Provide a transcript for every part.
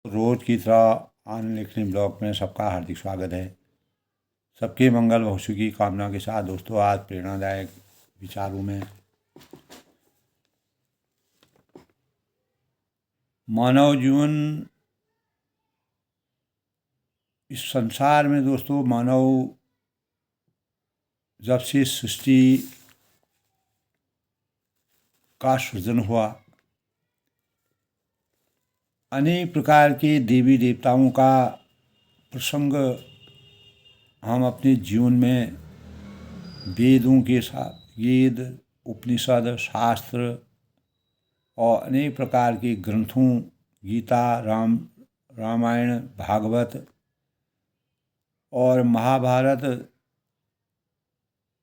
रोज की तरह आनंद लिखनी ब्लॉग में सबका हार्दिक स्वागत है। सबके मंगल भविष्य की कामना के साथ दोस्तों आज प्रेरणादायक विचारों में मानव जीवन इस संसार में दोस्तों मानव जब से सृष्टि का सृजन हुआ अनेक प्रकार के देवी देवताओं का प्रसंग हम अपने जीवन में वेदों के साथ वेद उपनिषद शास्त्र और अनेक प्रकार के ग्रंथों गीता रामायण भागवत और महाभारत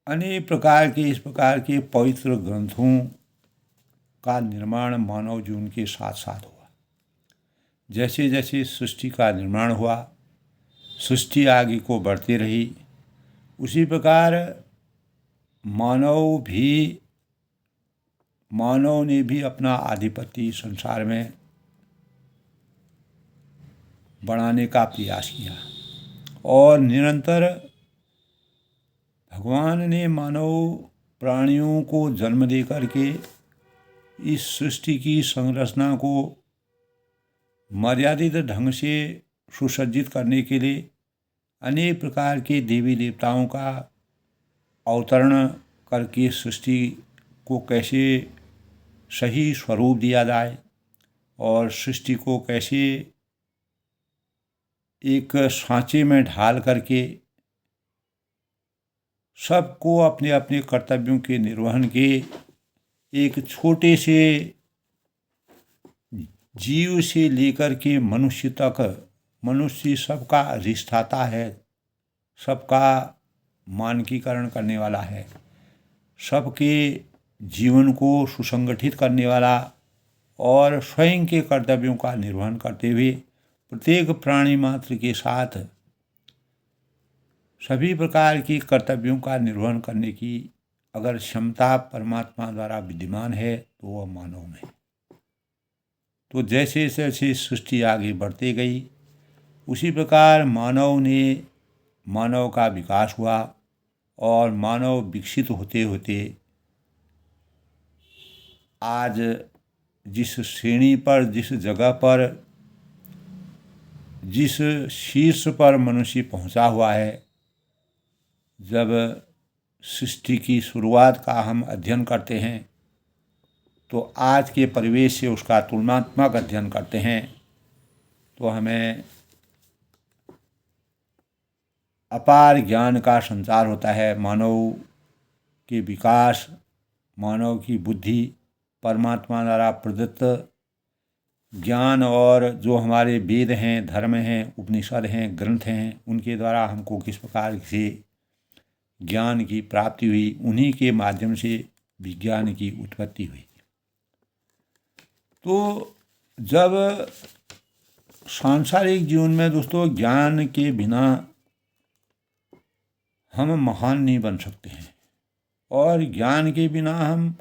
अनेक प्रकार के इस प्रकार के पवित्र ग्रंथों का निर्माण मानव जीवन के साथ साथ हुआ। जैसे जैसे सृष्टि का निर्माण हुआ सृष्टि आगे को बढ़ती रही उसी प्रकार मानव ने भी अपना आधिपत्य संसार में बढ़ाने का प्रयास किया और निरंतर भगवान ने मानव प्राणियों को जन्म दे करके इस सृष्टि की संरचना को मर्यादित ढंग से सुसज्जित करने के लिए अनेक प्रकार के देवी देवताओं का अवतरण करके सृष्टि को कैसे सही स्वरूप दिया जाए और सृष्टि को कैसे एक सांचे में ढाल करके सबको अपने अपने कर्तव्यों के निर्वहन के एक छोटे से जीव से लेकर के मनुष्य तक मनुष्य सबका अधिष्ठाता है, सबका मानकीकरण करने वाला है, सबके जीवन को सुसंगठित करने वाला और स्वयं के कर्तव्यों का निर्वहन करते हुए प्रत्येक प्राणी मात्र के साथ सभी प्रकार की कर्तव्यों का निर्वहन करने की अगर क्षमता परमात्मा द्वारा विद्यमान है तो वह मानव में। तो जैसे जैसे सृष्टि आगे बढ़ती गई उसी प्रकार मानव का विकास हुआ और मानव विकसित होते होते आज जिस श्रेणी पर जिस जगह पर जिस शीर्ष पर मनुष्य पहुंचा हुआ है, जब सृष्टि की शुरुआत का हम अध्ययन करते हैं तो आज के परिवेश से उसका तुलनात्मक अध्ययन करते हैं तो हमें अपार ज्ञान का संचार होता है। मानव के विकास मानव की बुद्धि परमात्मा द्वारा प्रदत्त ज्ञान और जो हमारे वेद हैं धर्म हैं उपनिषद हैं ग्रंथ हैं उनके द्वारा हमको किस प्रकार से ज्ञान की प्राप्ति हुई, उन्हीं के माध्यम से विज्ञान की उत्पत्ति हुई। तो जब सांसारिक जीवन में दोस्तों ज्ञान के बिना हम महान नहीं बन सकते हैं और ज्ञान के बिना हम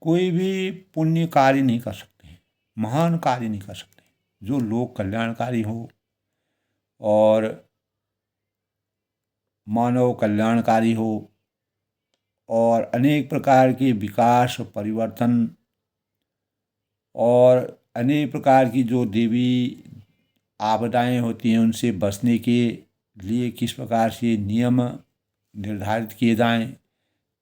कोई भी पुण्य कार्य नहीं कर सकते हैं, महान कार्य नहीं कर सकते जो लोक कल्याणकारी हो और मानव कल्याणकारी हो और अनेक प्रकार के विकास परिवर्तन और अनेक प्रकार की जो देवी आपदाएं होती हैं उनसे बचने के लिए किस प्रकार से नियम निर्धारित किए जाएं,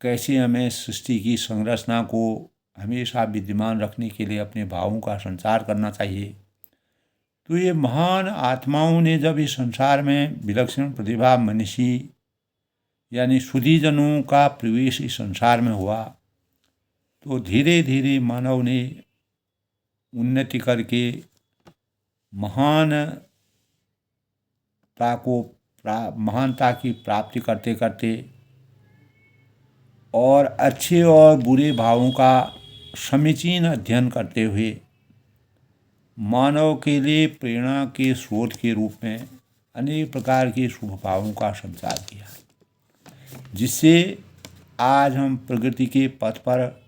कैसे हमें सृष्टि की संरचना को हमेशा विद्यमान रखने के लिए अपने भावों का संचार करना चाहिए। तो ये महान आत्माओं ने जब इस संसार में विलक्षण प्रतिभा मनीषी यानी सुधीजनों का प्रवेश इस संसार में हुआ तो धीरे धीरे मानव ने उन्नति करके महानता की प्राप्ति करते करते और अच्छे और बुरे भावों का समीचीन अध्ययन करते हुए मानव के लिए प्रेरणा के स्रोत के रूप में अनेक प्रकार के शुभ भावों का संचार किया, जिससे आज हम प्रगति के पथ पर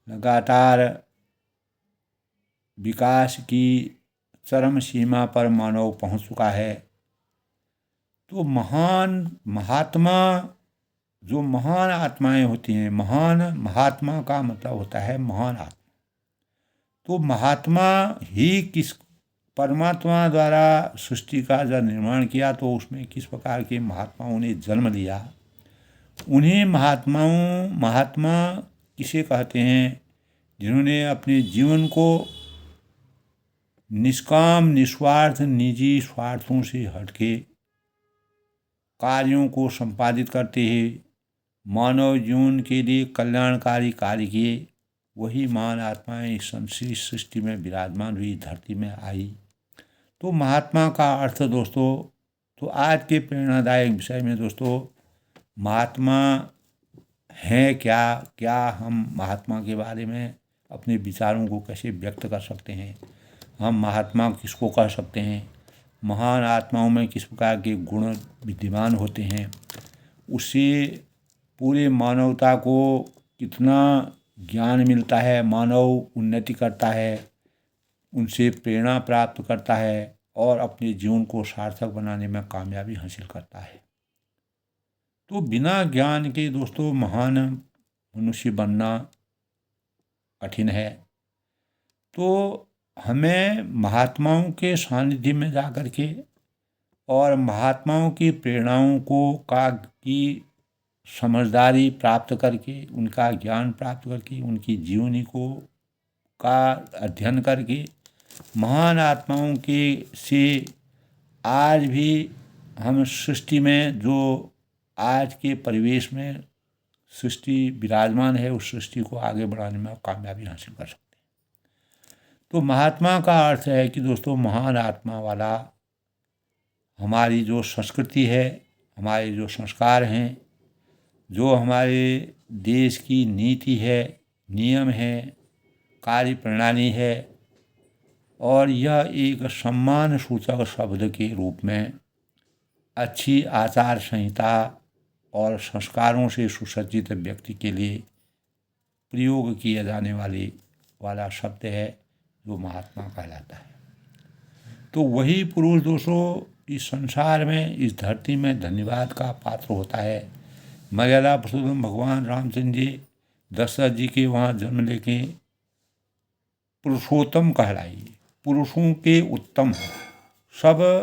लगातार विकास की चरम सीमा पर मानव पहुंच चुका है। तो महात्मा, जो महान आत्माएं होती हैं, महात्मा का मतलब होता है महान आत्मा। तो महात्मा ही किस परमात्मा द्वारा सृष्टि का जब निर्माण किया तो उसमें किस प्रकार के महात्माओं ने जन्म लिया, उन्हें महात्मा किसे कहते हैं? जिन्होंने अपने जीवन को निष्काम, निस्वार्थ, निजी स्वार्थों से हटके कार्यों को संपादित करते हैं, मानव जीवन के लिए कल्याणकारी कार्य किए, वही महान आत्माएं इस सृष्टि में विराजमान हुई, धरती में आई। तो महात्मा का अर्थ दोस्तों, तो आज के प्रेरणादायक विषय में दोस्तों, महात्मा हैं क्या हम महात्मा के बारे में अपने विचारों को कैसे व्यक्त कर सकते हैं, हम महात्मा किसको कह सकते हैं, महान आत्माओं में किस प्रकार के गुण विद्यमान होते हैं, उससे पूरे मानवता को कितना ज्ञान मिलता है, मानव उन्नति करता है, उनसे प्रेरणा प्राप्त करता है और अपने जीवन को सार्थक बनाने में कामयाबी हासिल करता है। तो बिना ज्ञान के दोस्तों महान मनुष्य बनना कठिन है। तो हमें महात्माओं के सानिध्य में जा कर के और महात्माओं की प्रेरणाओं की समझदारी प्राप्त करके, उनका ज्ञान प्राप्त करके, उनकी जीवनी का अध्ययन करके, महान आत्माओं के से आज भी हम सृष्टि में, जो आज के परिवेश में सृष्टि विराजमान है, उस सृष्टि को आगे बढ़ाने में कामयाबी हासिल कर सकते हैं। तो महात्मा का अर्थ है कि दोस्तों महान आत्मा वाला हमारी जो संस्कृति है, हमारे जो संस्कार हैं, जो हमारे देश की नीति है, नियम है, कार्य प्रणाली है, और यह एक सम्मान सूचक शब्द के रूप में अच्छी आचार संहिता और संस्कारों से सुसज्जित व्यक्ति के लिए प्रयोग किया जाने वाला शब्द है, जो महात्मा कहलाता है। तो वही पुरुष दोस्तों इस संसार में, इस धरती में धन्यवाद का पात्र होता है। मर्यादा पुरुषोत्तम भगवान रामचंद्र जी दशरथ जी के वहाँ जन्म लेके पुरुषोत्तम कहलाइए, पुरुषों के उत्तम है,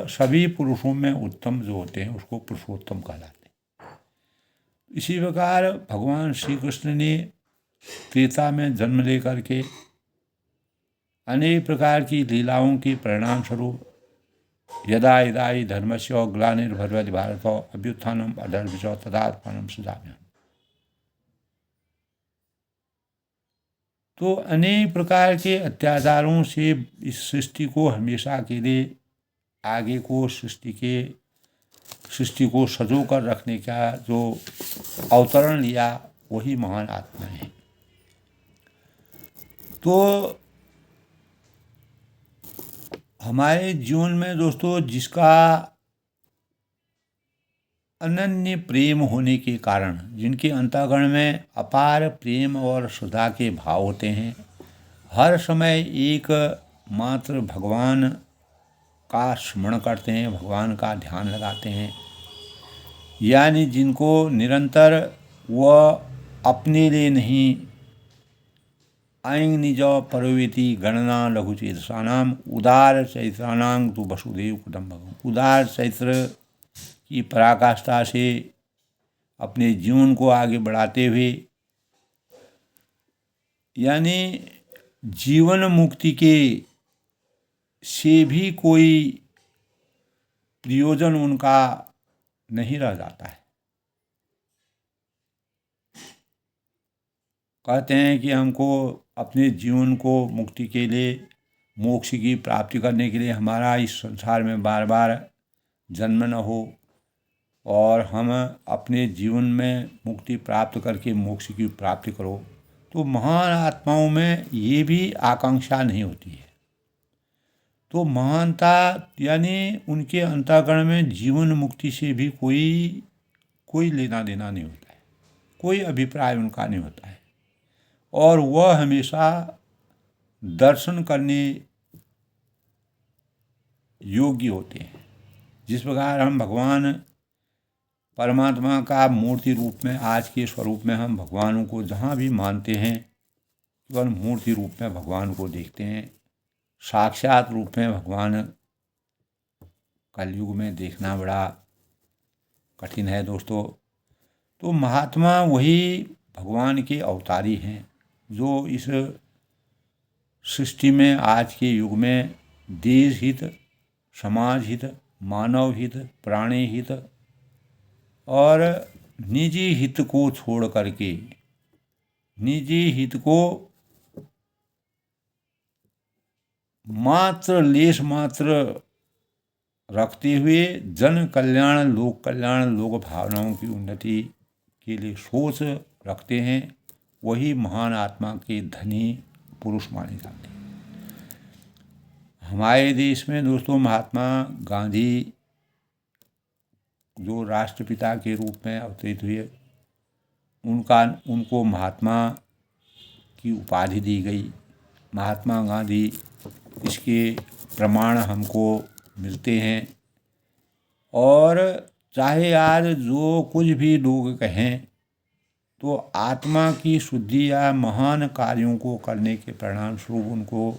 सभी पुरुषों में उत्तम जो होते हैं उसको पुरुषोत्तम कहलाते हैं। इसी प्रकार भगवान श्री कृष्ण ने त्रेता में जन्म लेकर के अनेक प्रकार की लीलाओं के परिणाम स्वरूप यदा यदा हि धर्मस्य ग्लानिर्भवति भारत अभ्युत्थानम् अधर्मस्य तदात्मानं सृजाम्यहम्। तो अनेक प्रकार के अत्याचारों से इस सृष्टि को हमेशा के लिए आगे को सृष्टि को सजो कर रखने का जो अवतरण लिया, वही महान आत्मा है। तो हमारे जीवन में दोस्तों जिसका अनन्य प्रेम होने के कारण, जिनके अंतःकरण में अपार प्रेम और श्रद्धा के भाव होते हैं, हर समय एक मात्र भगवान का स्मरण करते हैं, भगवान का ध्यान लगाते हैं, यानी जिनको निरंतर वह अपने लिए नहीं, ऐंग निज परोवेति गणना लघुचेतसानाम उदार चैत्राणां तो वसुदेव कुटुम्बकम्। उदार चैत्र की पराकाष्ठा से अपने जीवन को आगे बढ़ाते हुए, यानी जीवन मुक्ति के से भी कोई प्रयोजन उनका नहीं रह जाता है। कहते हैं कि हमको अपने जीवन को मुक्ति के लिए, मोक्ष की प्राप्ति करने के लिए हमारा इस संसार में बार बार जन्म न हो और हम अपने जीवन में मुक्ति प्राप्त करके मोक्ष की प्राप्ति करो। तो महान आत्माओं में ये भी आकांक्षा नहीं होती है। तो महानता यानी उनके अंतःकरण में जीवन मुक्ति से भी कोई लेना देना नहीं होता है, कोई अभिप्राय उनका नहीं होता है, और वह हमेशा दर्शन करने योग्य होते हैं। जिस प्रकार हम भगवान परमात्मा का मूर्ति रूप में, आज के स्वरूप में हम भगवानों को जहाँ भी मानते हैं केवल मूर्ति रूप में भगवान को देखते हैं। साक्षात रूप में भगवान कलयुग में देखना बड़ा कठिन है दोस्तों। तो महात्मा वही भगवान के अवतारी हैं जो इस सृष्टि में आज के युग में देश हित, समाज हित, मानव हित, प्राणी हित और निजी हित को छोड़ करके, निजी हित को मात्र लेश मात्र रखते हुए जन कल्याण, लोक कल्याण, लोक भावनाओं की उन्नति के लिए सोच रखते हैं, वही महान आत्मा के धनी पुरुष माने जाते हैं। हमारे देश में दोस्तों महात्मा गांधी जो राष्ट्रपिता के रूप में अवतरित हुए, उनको महात्मा की उपाधि दी गई। महात्मा गांधी, इसके प्रमाण हमको मिलते हैं। और चाहे आज जो कुछ भी लोग कहें, तो आत्मा की शुद्धि या महान कार्यों को करने के परिणाम स्वरूप उनको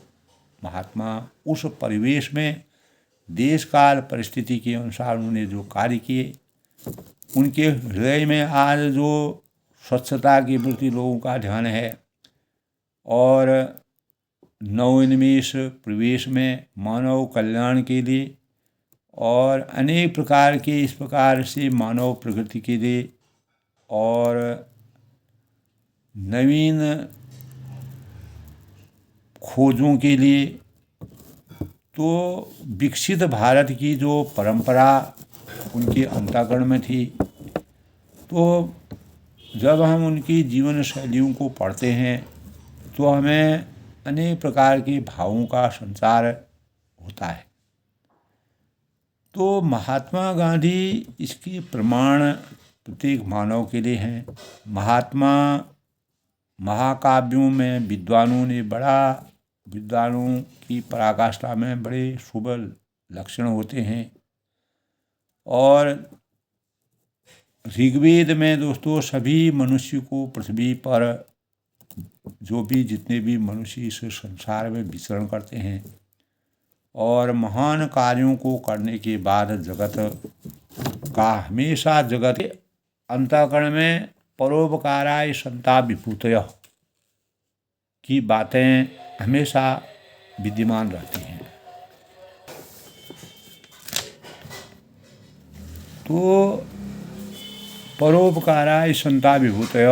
महात्मा उस परिवेश में देश काल परिस्थिति के अनुसार उन्होंने जो कार्य किए, उनके हृदय में आज जो स्वच्छता के प्रति लोगों का ध्यान है और नवोन्मेष परिवेश में मानव कल्याण के लिए और अनेक प्रकार के इस प्रकार से मानव प्रगति के लिए और नवीन खोजों के लिए, तो विकसित भारत की जो परंपरा उनके अंतःकरण में थी, तो जब हम उनकी जीवन शैलियों को पढ़ते हैं तो हमें अनेक प्रकार के भावों का संचार होता है। तो महात्मा गांधी इसके प्रमाण प्रत्येक मानव के लिए हैं। महात्मा महाकाव्यों में विद्वानों की पराकाष्ठा में बड़े शुभ लक्षण होते हैं। और ऋग्वेद में दोस्तों सभी मनुष्य को पृथ्वी पर जितने भी मनुष्य इस संसार में विचरण करते हैं और महान कार्यों को करने के बाद जगत का हमेशा जगत अंतःकरण में परोपकाराय संता विभूतय की बातें हमेशा विद्यमान रहती हैं। तो परोपकाराय संता विभूतय,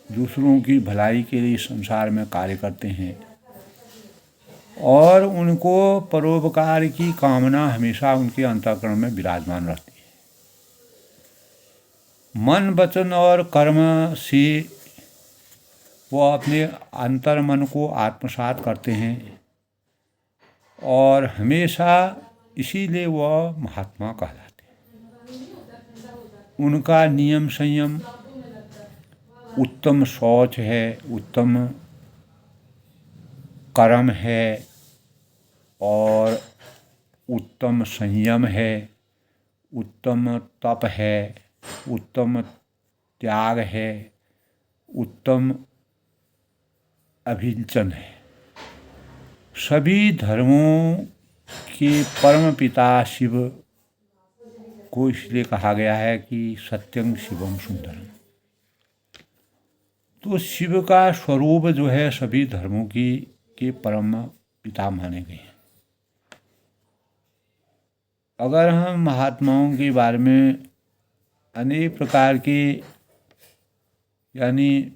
दूसरों की भलाई के लिए संसार में कार्य करते हैं और उनको परोपकार की कामना हमेशा उनके अंतःकरण में विराजमान रहती है। मन, वचन और कर्म से वो अपने अंतर्मन को आत्मसात करते हैं और हमेशा इसीलिए वह महात्मा कहलाते हैं। उनका नियम संयम, उत्तम शौच है, उत्तम कर्म है और उत्तम संयम है, उत्तम तप है, उत्तम त्याग है, उत्तम अभिंचन है। सभी धर्मों के परम पिता शिव को इसलिए कहा गया है कि सत्यं शिवम सुंदरम। तो शिव का स्वरूप जो है सभी धर्मों के परम पिता माने गए हैं। अगर हम महात्माओं के बारे में अनेक प्रकार के यानी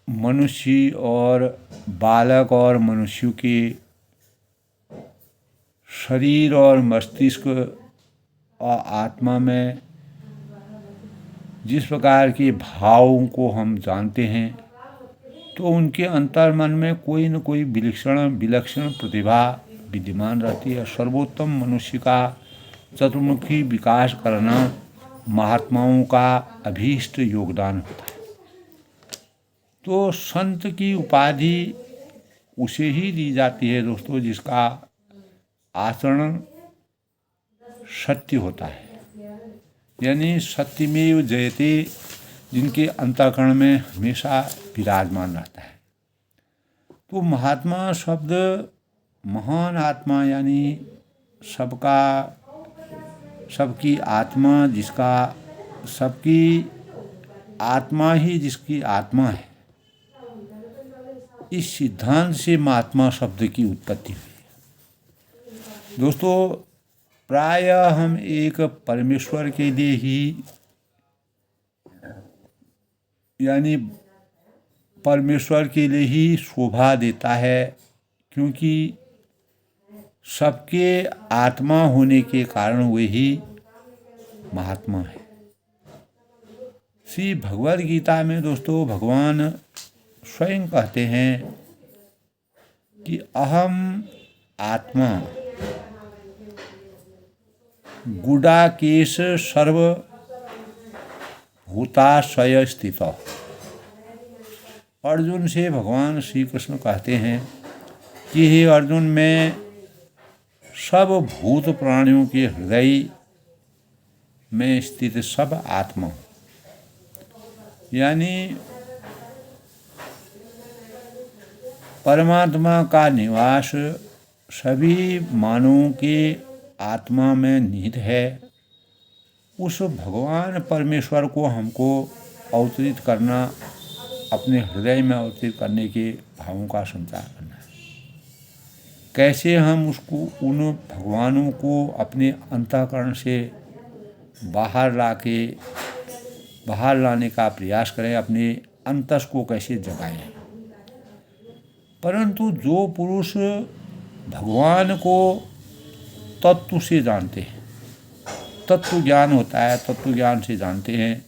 मनुष्य और बालक और मनुष्य के शरीर और मस्तिष्क और आत्मा में जिस प्रकार के भावों को हम जानते हैं, तो उनके अंतर्मन में कोई न कोई विलक्षण प्रतिभा विद्यमान रहती है। सर्वोत्तम मनुष्य का चतुर्मुखी विकास करना महात्माओं का अभीष्ट योगदान होता है। तो संत की उपाधि उसे ही दी जाती है दोस्तों जिसका आचरण सत्य होता है, यानी सत्यमेव जयते, जिनके अंतःकरण में हमेशा विराजमान रहता है। तो महात्मा शब्द महान आत्मा, यानी सबकी आत्मा, जिसका सबकी आत्मा ही जिसकी आत्मा है, इस सिद्धांत से महात्मा शब्द की उत्पत्ति हुई। दोस्तों, प्रायः हम एक परमेश्वर के लिए ही, यानी परमेश्वर के लिए ही शोभा देता है, क्योंकि सबके आत्मा होने के कारण वे ही महात्मा है। श्री भगवद गीता में दोस्तों भगवान स्वयं कहते हैं कि अहम आत्मा गुडाकेश सर्व भूताशय स्थित। अर्जुन से भगवान श्री कृष्ण कहते हैं कि हे अर्जुन, मैं सब भूत प्राणियों के हृदय में स्थित सब आत्मा, यानी परमात्मा का निवास सभी मानवों के आत्मा में निहित है। उस भगवान परमेश्वर को हमको अवतरित करना, अपने हृदय में अवतरित करने के भावों का संचार करना है। कैसे हम उन भगवानों को अपने अंतःकरण से बाहर लाने का प्रयास करें, अपने अंतस को कैसे जगाएं। परंतु जो पुरुष भगवान को तत्व से जानते हैं, तत्व ज्ञान होता है, तत्व ज्ञान से जानते हैं,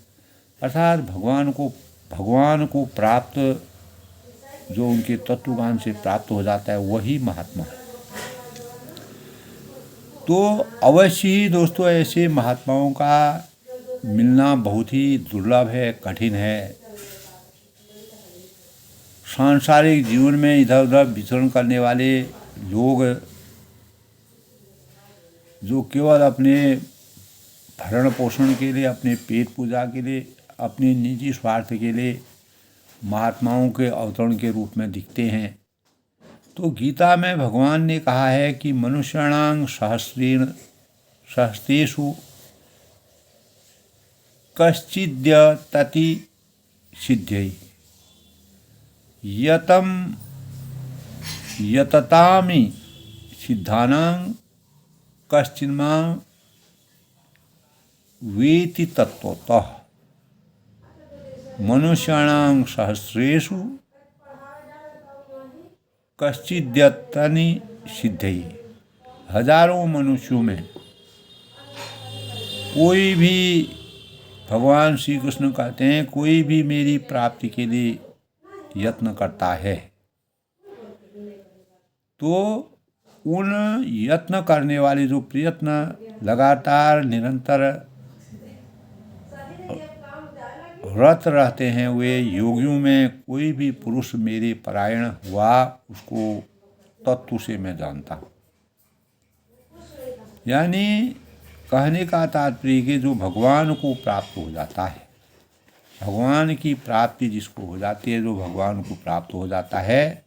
अर्थात भगवान को प्राप्त, जो उनके तत्व ज्ञान से प्राप्त हो जाता है, वही महात्मा है। तो अवश्य ही दोस्तों ऐसे महात्माओं का मिलना बहुत ही दुर्लभ है, कठिन है। सांसारिक जीवन में इधर उधर विचरण करने वाले लोग, जो केवल अपने भरण पोषण के लिए, अपने पेट पूजा के लिए, अपने निजी स्वार्थ के लिए महात्माओं के अवतरण के रूप में दिखते हैं। तो गीता में भगवान ने कहा है कि मनुष्याणां सहस्रेषु कश्चिद्यतति सिद्ध्यै यततामि सिद्धानां कश्चिन्मां वेति तत्त्वतः। मनुष्याणां सहस्रेषु कश्चिद्यतनि सिद्धयै। हजारों मनुष्यों में कोई भी, भगवान श्री कृष्ण कहते हैं, कोई भी मेरी प्राप्ति के लिए यत्न करता है, तो उन यत्न करने वाले, जो प्रयत्न लगातार निरंतर रत रहते हैं, वे योगियों में कोई भी पुरुष मेरे परायण हुआ, उसको तत्व से मैं जानता हूँ। यानी कहने का तात्पर्य कि जो भगवान को प्राप्त हो जाता है, भगवान की प्राप्ति जिसको हो जाती है, जो भगवान को प्राप्त हो जाता है,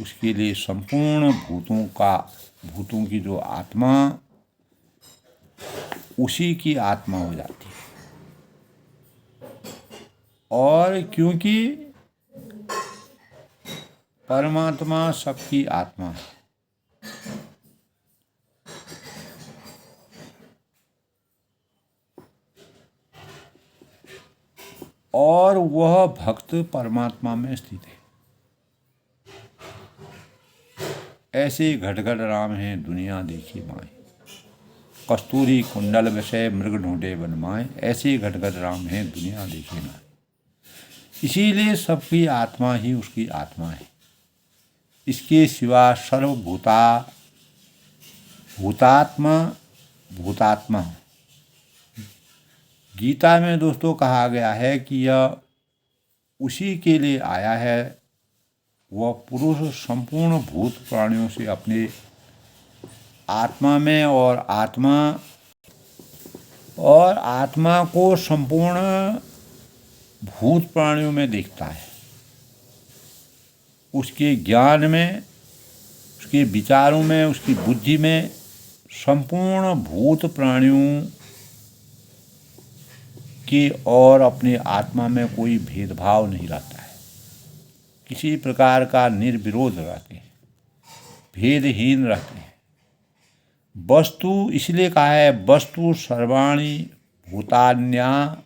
उसके लिए संपूर्ण भूतों की जो आत्मा, उसी की आत्मा हो जाती है। और क्योंकि परमात्मा सबकी आत्मा है, और वह भक्त परमात्मा में स्थित है। ऐसे घट राम हैं दुनिया देखी माए, कस्तूरी कुंडल विषय मृग ढूंढे वन माए। ऐसे घट राम हैं दुनिया देखी माए। इसीलिए सबकी आत्मा ही उसकी आत्मा है। इसके सिवा भूतात्मा। गीता में दोस्तों कहा गया है कि यह उसी के लिए आया है वह पुरुष संपूर्ण भूत प्राणियों से अपने आत्मा में और आत्मा को संपूर्ण भूत प्राणियों में देखता है। उसके ज्ञान में, उसके विचारों में, उसकी बुद्धि में संपूर्ण भूत प्राणियों की और अपने आत्मा में कोई भेदभाव नहीं रहता है। किसी प्रकार का निर्विरोध रहते हैं, भेदहीन रहते हैं। वस्तु इसलिए कहा है वस्तु सर्वाणि भूतान्यात्म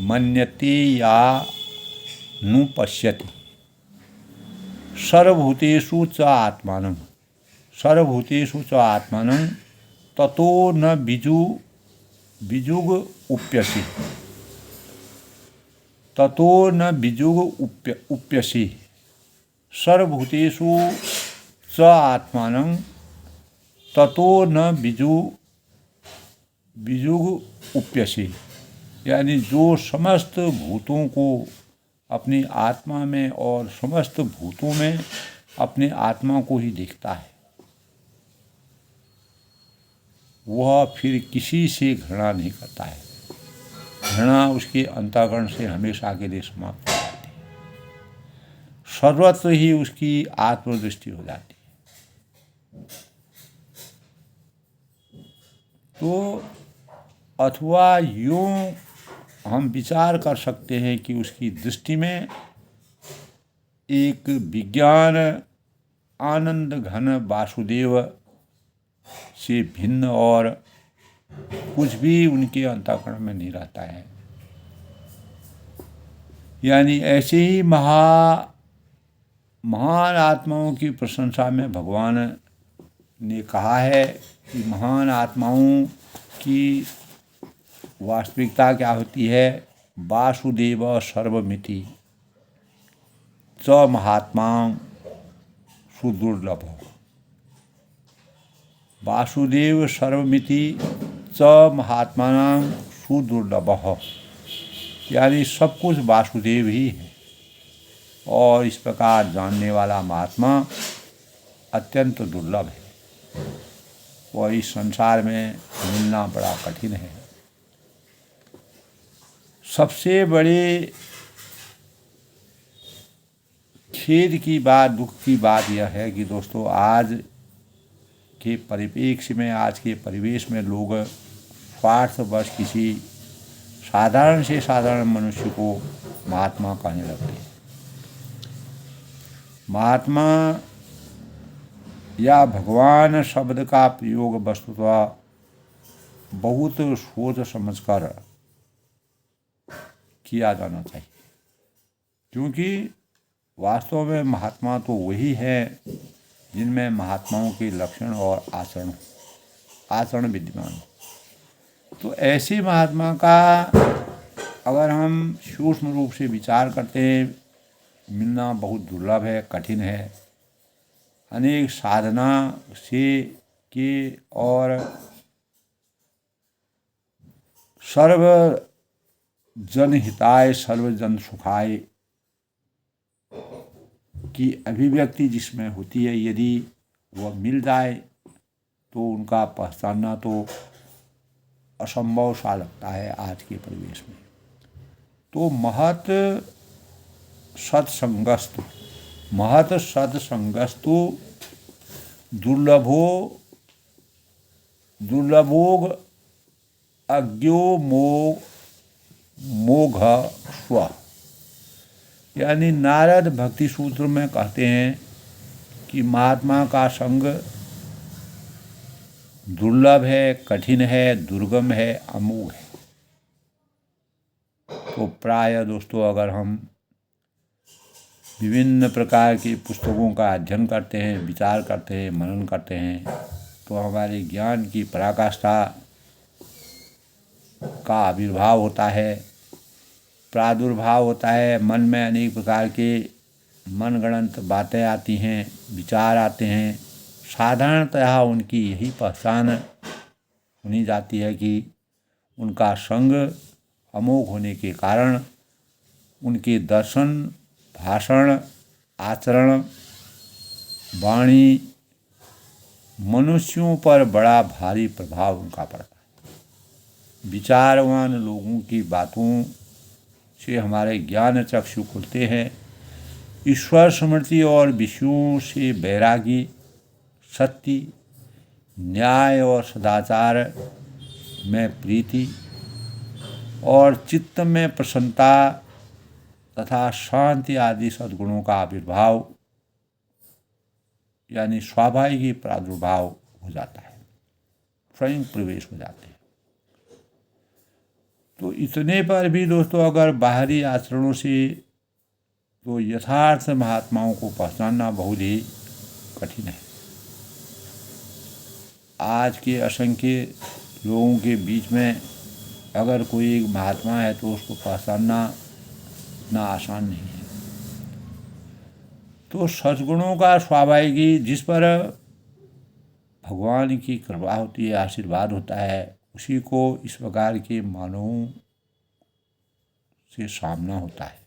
मन्यते या नुपश्यति सर्वभूतेषु च आत्मानं सर्वभूतेषु च आत्मानं ततो न बिजुग उप्यसि सर्वभूतेषु च आत्मानं ततो न बिजुग उप्यसि, यानी जो समस्त भूतों को अपनी आत्मा में और समस्त भूतों में अपने आत्मा को ही देखता है, वह फिर किसी से घृणा नहीं करता है। घृणा उसके अंतःकरण से हमेशा के लिए समाप्त हो जाती है। सर्वत्र ही उसकी आत्मदृष्टि हो जाती है। तो अथवा यूँ हम विचार कर सकते हैं कि उसकी दृष्टि में एक विज्ञान आनंद घन वासुदेव से भिन्न और कुछ भी उनके अंतःकरण में नहीं रहता है। यानी ऐसे ही महान आत्माओं की प्रशंसा में भगवान ने कहा है कि महान आत्माओं की वास्तविकता क्या होती है। वासुदेव सर्वमिति च महात्मा सुदुर्लभ। वासुदेव सर्वमिति च महात्मानां सुदुर्लभ, यानी सब कुछ वासुदेव ही है और इस प्रकार जानने वाला महात्मा अत्यंत दुर्लभ है। वह इस संसार में मिलना बड़ा कठिन है। सबसे बड़े खेद की बात, दुख की बात यह है कि दोस्तों आज के परिप्रेक्ष्य में, आज के परिवेश में लोग स्वार्थवश किसी साधारण से साधारण मनुष्य को महात्मा कहने लगते हैं। महात्मा या भगवान शब्द का प्रयोग वस्तुतः बहुत सोच समझकर किया जाना चाहिए, क्योंकि वास्तव में महात्मा तो वही है जिनमें महात्माओं के लक्षण और आचरण विद्यमान। तो ऐसे महात्मा का अगर हम सूक्ष्म रूप से विचार करते हैं, मिलना बहुत दुर्लभ है, कठिन है। अनेक साधना से के और सर्व जन हिताय सर्वजन सुखाय की अभिव्यक्ति जिसमें होती है, यदि वह मिल जाए तो उनका पहचानना तो असंभव सा लगता है आज के परिवेश में। तो महत सत्संगस्तु दुर्लभोग अज्ञो मोघ स्व, यानी नारद भक्ति सूत्र में कहते हैं कि महात्मा का संग दुर्लभ है, कठिन है, दुर्गम है, अमोघ है। तो प्राय दोस्तों अगर हम विभिन्न प्रकार की पुस्तकों का अध्ययन करते हैं, विचार करते हैं, मनन करते हैं, तो हमारे ज्ञान की पराकाष्ठा का आविर्भाव होता है, प्रादुर्भाव होता है। मन में अनेक प्रकार के मनगढ़ंत बातें आती हैं, विचार आते हैं। साधारणतः उनकी यही पहचान सुनी जाती है कि उनका संग अमोघ होने के कारण उनके दर्शन भाषण, आचरण, वाणी मनुष्यों पर बड़ा भारी प्रभाव उनका पड़ता है। विचारवान लोगों की बातों से हमारे ज्ञान चक्षु खुलते हैं। ईश्वर स्मृति और विषयों से वैरागी, सत्य, न्याय और सदाचार में प्रीति और चित्त में प्रसन्नता तथा शांति आदि सद्गुणों का आविर्भाव यानी स्वाभाविक ही प्रादुर्भाव हो जाता है, स्वयं प्रवेश हो जाते हैं। तो इतने पर भी दोस्तों अगर बाहरी आचरणों से तो यथार्थ महात्माओं को पहचानना बहुत ही कठिन है। आज के असंख्य लोगों के बीच में अगर कोई एक महात्मा है तो उसको पहचानना इतना आसान नहीं है। तो सद्गुणों का स्वाभाविक ही जिस पर भगवान की कृपा होती है, आशीर्वाद होता है, उसी को इस प्रकार के मानवों से सामना होता है।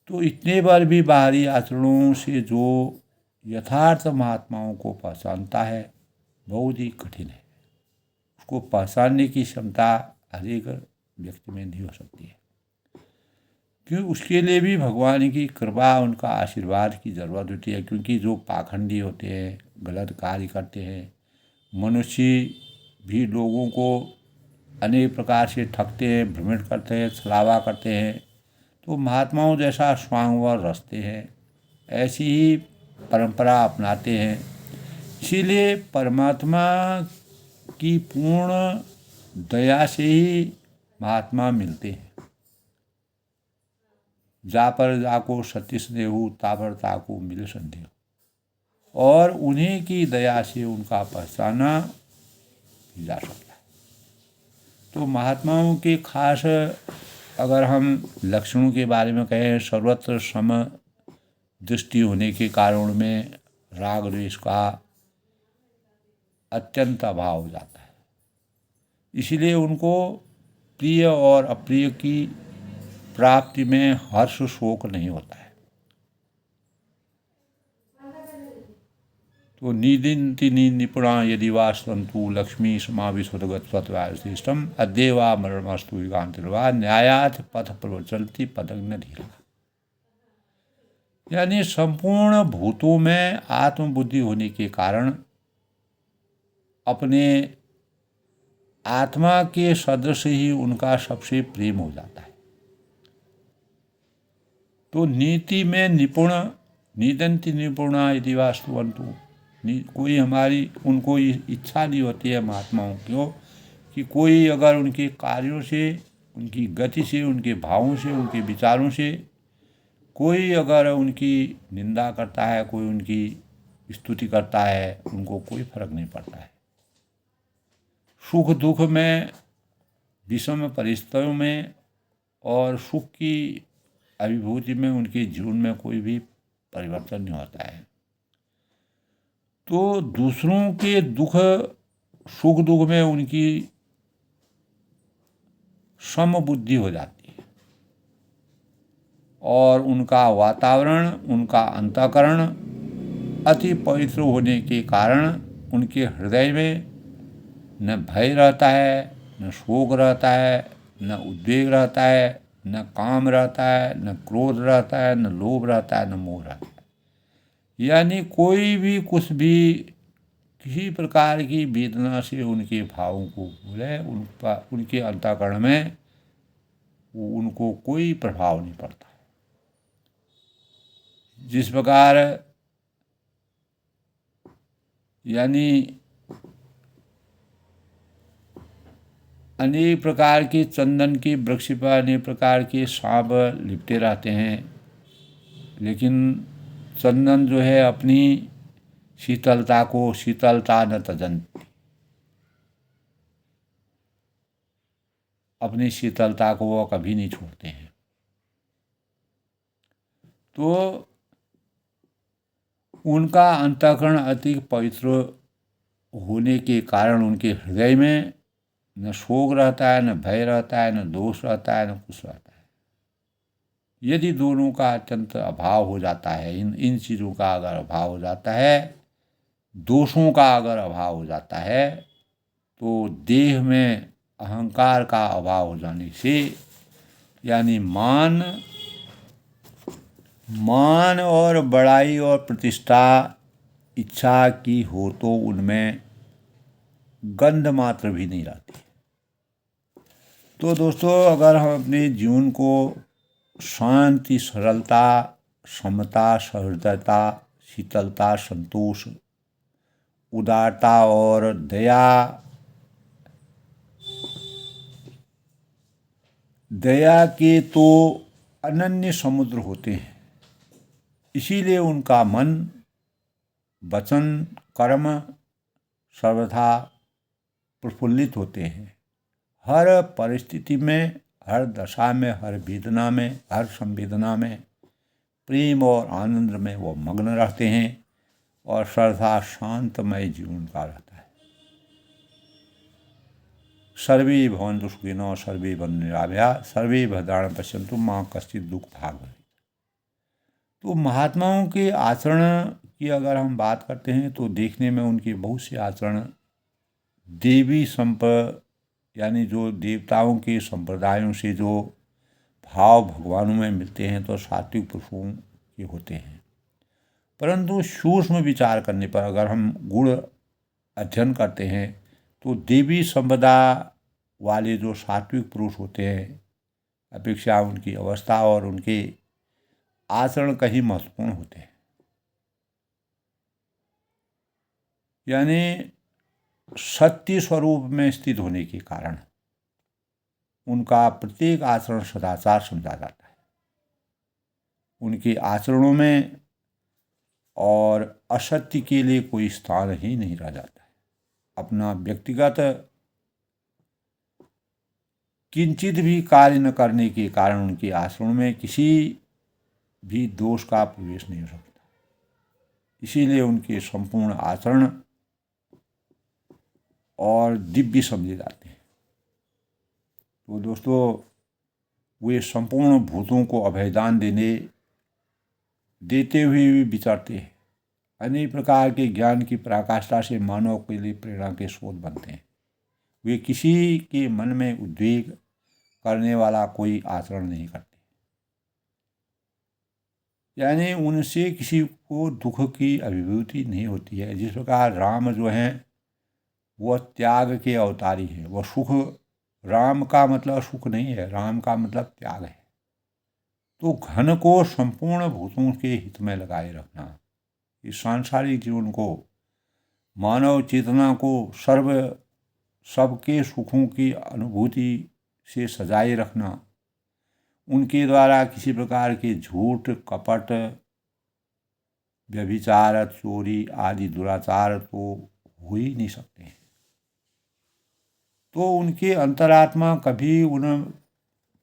तो इतने बार भी बाहरी आचरणों से जो यथार्थ महात्माओं को पहचानता है बहुत ही कठिन है। उसको पहचानने की क्षमता हर एक व्यक्ति में नहीं हो सकती है, क्योंकि उसके लिए भी भगवान की कृपा, उनका आशीर्वाद की ज़रूरत होती है। क्योंकि जो पाखंडी होते हैं, गलत कार्य करते हैं, मनुष्य भी लोगों को अनेक प्रकार से ठगते हैं, भ्रमित करते हैं, छलावा करते हैं, तो महात्माओं जैसा स्वांगवर रचते हैं, ऐसी ही परंपरा अपनाते हैं। इसीलिए परमात्मा की पूर्ण दया से ही महात्मा मिलते हैं। जा पर जाको सत्य स्नेहु, ता पर ताको मिल संदेह, और उन्हीं की दया से उनका पहचाना जा सकता है। तो महात्माओं के खास अगर हम लक्षणों के बारे में कहें, सर्वत्र सम दृष्टि होने के कारण में राग द्वेष का अत्यंत अभाव हो जाता है। इसीलिए उनको प्रिय और अप्रिय की प्राप्ति में हर्ष शोक नहीं होता है। तो निदिन्ति निपुणा यदि वा सन्तु लक्ष्मी समाविशोदगत्वत्वायशिष्टम अद्येवा मरणमस्तु युगान्तिर्वा न्यायात् पथ प्रचलति पदग्न धीरा। यानी संपूर्ण भूतों में आत्मबुद्धि होने के कारण अपने आत्मा के सदृश ही उनका सबसे प्रेम हो जाता है। तो नीति में निपुण, निदन्ति निपुणा यदि वा स्तुवन्तु, कोई हमारी उनको इच्छा नहीं होती है महात्माओं की कि कोई अगर उनके कार्यों से, उनकी गति से, उनके भावों से, उनके विचारों से कोई अगर उनकी निंदा करता है, कोई उनकी स्तुति करता है, उनको कोई फर्क नहीं पड़ता है। सुख दुख में, विषम परिस्थितियों में और सुख की अभिभूति में उनके जीवन में कोई भी परिवर्तन नहीं होता है। तो दूसरों के दुख सुख दुख में उनकी समबुद्धि हो जाती है और उनका वातावरण, उनका अंतःकरण अति पवित्र होने के कारण उनके हृदय में न भय रहता है, न शोक रहता है, न उद्वेग रहता है, न काम रहता है, न क्रोध रहता है, न लोभ रहता है, न मोह रहता है। यानी कोई भी कुछ भी किसी प्रकार की वेदना से उनके भावों को भूले, उनके अंतःकरण में उनको कोई प्रभाव नहीं पड़ता। जिस प्रकार यानी अनेक प्रकार के चंदन के वृक्ष पर अनेक प्रकार के सांप लिपटे रहते हैं, लेकिन चंदन जो है अपनी शीतलता को शीतलता न तजन्ति, अपनी शीतलता को वो कभी नहीं छोड़ते हैं। तो उनका अंतःकरण अति पवित्र होने के कारण उनके हृदय में न शोक रहता है, न भय रहता है, न दोष रहता है, न कुछ रहता है। यदि दोनों का अत्यंत अभाव हो जाता है, इन चीज़ों का अगर अभाव हो जाता है, दोषों का अगर अभाव हो जाता है, तो देह में अहंकार का अभाव हो जाने से, यानी मान और बड़ाई और प्रतिष्ठा इच्छा की हो तो उनमें गंध मात्र भी नहीं रहती। तो दोस्तों, अगर हम अपने जीवन को शांति, सरलता, समता, सहृदयता, शीतलता, संतोष, उदारता और दया के तो अनन्य समुद्र होते हैं। इसीलिए उनका मन, वचन, कर्म सर्वथा प्रफुल्लित होते हैं। हर परिस्थिति में, हर दशा में, हर वेदना में, हर संवेदना में प्रेम और आनंद में वो मग्न रहते हैं और सर्वथा शांतमय जीवन का रहता है। सर्वे भवन्तु सुखिनः, सर्वे भवन्तु निरामयाः, सर्वे भद्राणि पश्यन्तु मा कश्चित् दुःखभाग् भवेत्। तो महात्माओं के आचरण की अगर हम बात करते हैं तो देखने में उनके बहुत से आचरण देवी यानी जो देवताओं के संप्रदायों से जो भाव भगवानों में मिलते हैं तो सात्विक पुरुषों के होते हैं। परंतु सूक्ष्म विचार करने पर अगर हम गुण अध्ययन करते हैं तो देवी संपदा वाले जो सात्विक पुरुष होते हैं, अपेक्षा उनकी अवस्था और उनके आचरण कहीं महत्वपूर्ण होते हैं। यानी सत्य स्वरूप में स्थित होने के कारण उनका प्रत्येक आचरण सदाचार समझा जाता है। उनके आचरणों में और असत्य के लिए कोई स्थान ही नहीं रह जाता है। अपना व्यक्तिगत किंचित भी कार्य न करने के कारण उनके आचरणों में किसी भी दोष का प्रवेश नहीं हो सकता। इसीलिए उनके संपूर्ण आचरण और दिव्य समझे जाते हैं। तो दोस्तों, वे संपूर्ण भूतों को अभयदान देते हुए भी विचरते हैं। अनेक प्रकार के ज्ञान की पराकाष्ठा से मानव के लिए प्रेरणा के स्रोत बनते हैं। वे किसी के मन में उद्वेग करने वाला कोई आचरण नहीं करते। यानी उनसे किसी को दुख की अभिव्यक्ति नहीं होती है। जिस प्रकार राम जो हैं वह त्याग के अवतारी हैं। वह सुख, राम का मतलब सुख नहीं है, राम का मतलब त्याग है। तो घन को संपूर्ण भूतों के हित में लगाए रखना, इस सांसारिक जीवन को, मानव चेतना को सबके सुखों की अनुभूति से सजाए रखना, उनके द्वारा किसी प्रकार के झूठ, कपट, व्यभिचार, चोरी आदि दुराचार तो हो ही नहीं सकते हैं। तो उनके अंतरात्मा कभी उन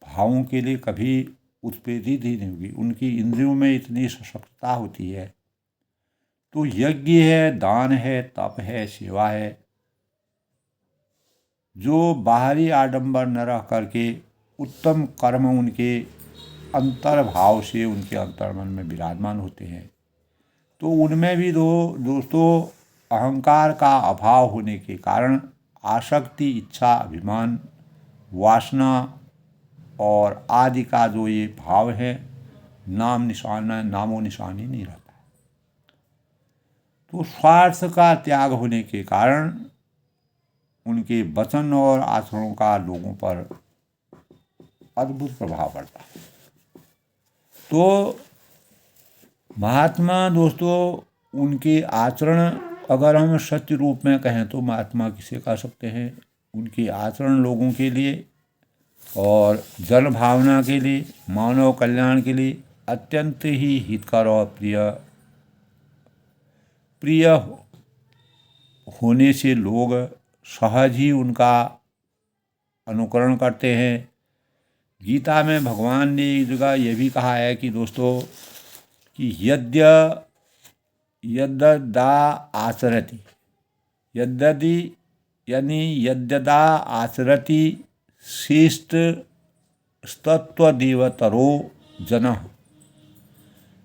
भावों के लिए कभी उत्प्रेरित ही नहीं होगी। उनकी इंद्रियों में इतनी सशक्तता होती है। तो यज्ञ है, दान है, तप है, सेवा है, जो बाहरी आडंबर न रह करके उत्तम कर्म उनके अंतर्भाव से उनके अंतर्मन में विराजमान होते हैं। तो उनमें भी दोस्तों अहंकार का अभाव होने के कारण आसक्ति, इच्छा, अभिमान, वासना और आदि का जो ये भाव है, नामो निशान ही नहीं रहता है। तो स्वार्थ का त्याग होने के कारण उनके वचन और आचरणों का लोगों पर अद्भुत प्रभाव पड़ता है। तो महात्मा दोस्तों, उनके आचरण अगर हम सत्य रूप में कहें तो महात्मा किसे कह सकते हैं? उनके आचरण लोगों के लिए और जन भावना के लिए, मानव कल्याण के लिए अत्यंत ही हितकर और प्रिय होने से लोग सहज ही उनका अनुकरण करते हैं। गीता में भगवान ने एक जगह यह भी कहा है कि दोस्तों कि यद्यदा आचरति, यद्यदा आचरति श्रेष्ठ तत्वदेवतरो जनः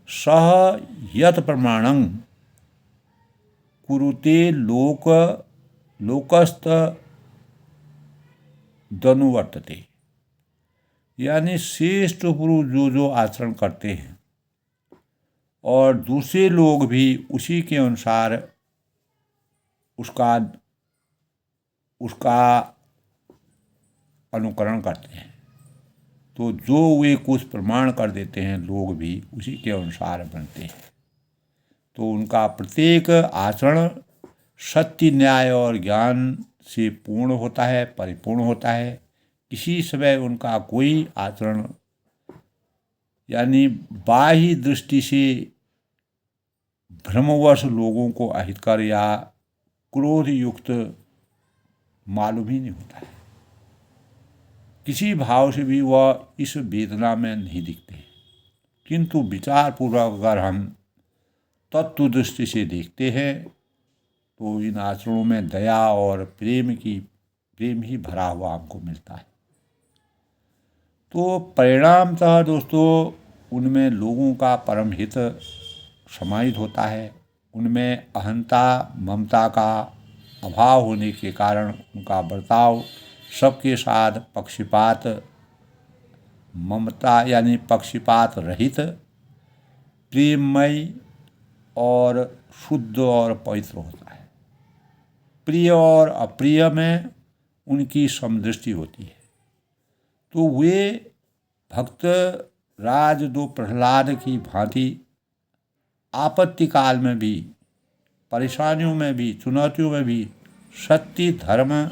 सह यत् प्रमाणं कुरुते लोकस्तदनुवर्तते। यानी श्रेष्ठ पुरुष जो आचरण करते हैं और दूसरे लोग भी उसी के अनुसार उसका अनुकरण करते हैं, तो जो वे कुछ प्रमाण कर देते हैं लोग भी उसी के अनुसार बनते हैं। तो उनका प्रत्येक आचरण सत्य, न्याय और ज्ञान से पूर्ण होता है, परिपूर्ण होता है। किसी समय उनका कोई आचरण यानी बाह्य दृष्टि से भ्रमवश लोगों को अहितकर या क्रोध युक्त मालूम ही नहीं होता है। किसी भाव से भी वह इस वेदना में नहीं दिखते, किंतु विचारपूर्वक अगर हम तत्व दृष्टि से देखते हैं तो इन आचरणों में दया और प्रेम ही भरा हुआ हमको मिलता है। तो परिणामतः दोस्तों उनमें लोगों का परम हित समाहित होता है। उनमें अहंता ममता का अभाव होने के कारण उनका बर्ताव सबके साथ पक्षपात ममता यानी पक्षपात रहित, प्रेममय और शुद्ध और पवित्र होता है। प्रिय और अप्रिय में उनकी समदृष्टि होती है। तो वे भक्त राज दो प्रहलाद की भांति आपत्ति काल में भी, परेशानियों में भी, चुनौतियों में भी सत्य, धर्म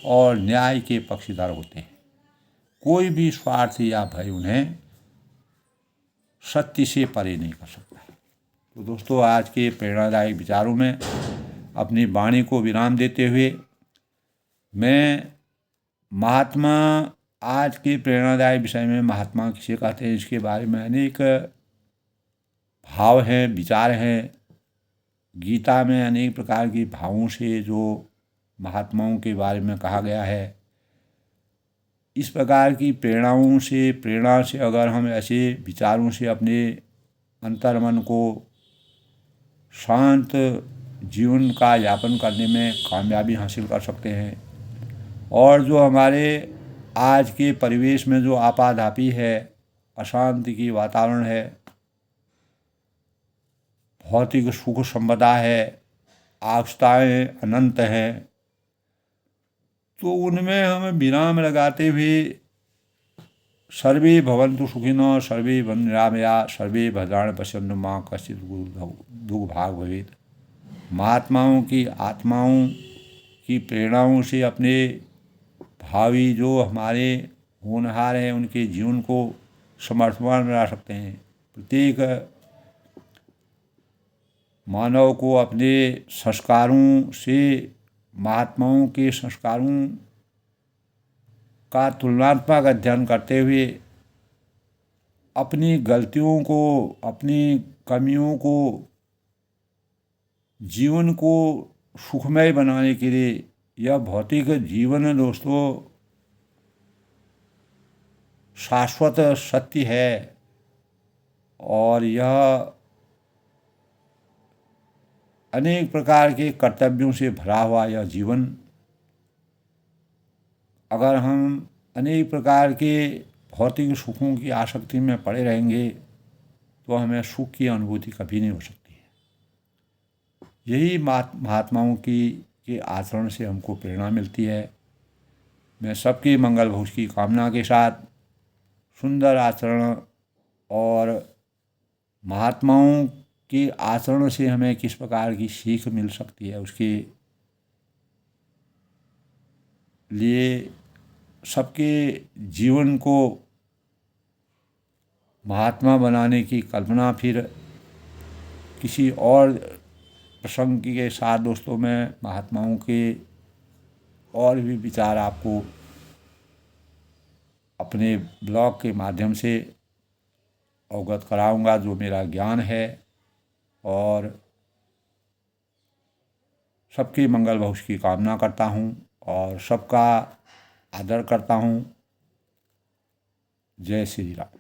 और न्याय के पक्षधर होते हैं। कोई भी स्वार्थ या भय उन्हें सत्य से परे नहीं कर सकता है। तो दोस्तों आज के प्रेरणादायक विचारों में अपनी वाणी को विराम देते हुए मैं महात्मा, आज के प्रेरणादायक विषय में महात्मा किसे कहते हैं इसके बारे में अनेक भाव हैं, विचार हैं। गीता में अनेक प्रकार की भावों से जो महात्माओं के बारे में कहा गया है, इस प्रकार की प्रेरणा से अगर हम ऐसे विचारों से अपने अंतर्मन को शांत जीवन का यापन करने में कामयाबी हासिल कर सकते हैं। और जो हमारे आज के परिवेश में जो आपाधापी है, अशांति की वातावरण है, भौतिक सुख संपदा है, आवश्यकताएँ अनंत हैं, तो उनमें हमें विराम लगाते हुए सर्वे भवन्तु सुखिनः सर्वे भवन्तु निरामयाः सर्वे भद्राणि पश्यन्तु मा कश्चित् दुर्भाग् भवेत्। महात्माओं की आत्माओं की प्रेरणाओं से अपने भावी जो हमारे होनहार हैं उनके जीवन को समर्पण में ला सकते हैं। प्रत्येक मानव को अपने संस्कारों से, महात्माओं के संस्कारों का तुलनात्मक अध्ययन करते हुए अपनी गलतियों को, अपनी कमियों को, जीवन को सुखमय बनाने के लिए, यह भौतिक जीवन दोस्तों शाश्वत सत्य है और यह अनेक प्रकार के कर्तव्यों से भरा हुआ यह जीवन, अगर हम अनेक प्रकार के भौतिक सुखों की आसक्ति में पड़े रहेंगे तो हमें सुख की अनुभूति कभी नहीं हो सकती है। यही महात्माओं के आचरण से हमको प्रेरणा मिलती है। मैं सबके मंगल भविष्य की कामना के साथ सुंदर आचरण और महात्माओं के आचरण से हमें किस प्रकार की सीख मिल सकती है उसके लिए सबके जीवन को महात्मा बनाने की कल्पना फिर किसी और प्रसंग के साथ दोस्तों में महात्माओं के और भी विचार आपको अपने ब्लॉग के माध्यम से अवगत कराऊंगा जो मेरा ज्ञान है, और सबके मंगल भविष्य की कामना करता हूँ और सबका आदर करता हूँ। जय श्री राम।